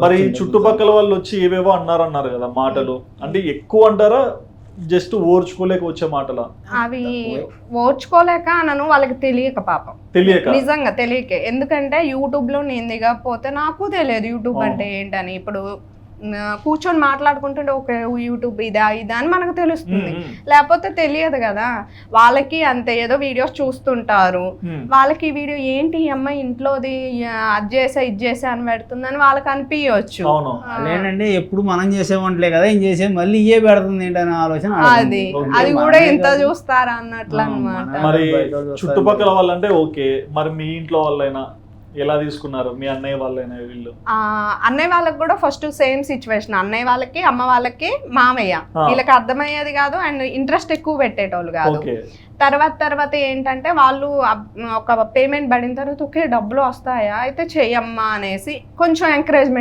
మరి చుట్టుపక్కల వాళ్ళు వచ్చి ఏవేవో అన్నారు కదా మాటలు, అంటే ఎక్కువ అంటారా జస్ట్ ఓర్చుకోలేక వచ్చే మాటలా? అవి ఓర్చుకోలేక అనను, వాళ్ళకి తెలియక పాపం, తెలియక, నిజంగా తెలియక. ఎందుకంటే యూట్యూబ్ లో నేను దిగకపోతే నాకు తెలియదు యూట్యూబ్ అంటే ఏంటని. ఇప్పుడు కూర్చొని మాట్లాడుకుంటుంటే ఓకే యూట్యూబ్ ఇదా ఇదా అని మనకు తెలుస్తుంది, లేకపోతే తెలియదు కదా. వాళ్ళకి అంతే, ఏదో వీడియోస్ చూస్తుంటారు, వాళ్ళకి ఈ వీడియో ఏంటి ఈ అమ్మాయి ఇంట్లోది అది చేసా ఇది చేసా అని పెడుతుందని వాళ్ళకి అనిపించవచ్చు. ఏంటంటే ఎప్పుడు మనం చేసే వంటలే కదా ఏం చేసే మళ్ళీ ఇయే పెడుతుంది ఏంటనే ఆలోచన. అది కూడా ఇంత చూస్తారా అన్నట్లు అన్నమాట. మరి చుట్టుపక్కల వాళ్ళంటే ఓకే, మరి మీ ఇంట్లో వాళ్ళైనా ఎలా తీసుకున్నారు? మీ అన్నయ్య వాళ్ళైనా వీళ్ళు? అన్నయ్య వాళ్ళకి కూడా ఫస్ట్ సేమ్ సిచ్యువేషన్. అన్నయ్య వాళ్ళకి అమ్మ వాళ్ళకి మామయ్య, వీళ్ళకి అర్థమయ్యేది కాదు అండ్ ఇంట్రెస్ట్ ఎక్కువ పెట్టేటోళ్ళు కాదు. తర్వాత ఏంటంటే వాళ్ళు ఒక పేమెంట్ పడిన తర్వాత ఓకే డబ్బులు వస్తాయా అయితే చెయ్యమ్మా అనేసి కొంచెం ఎంకరేజ్మెంట్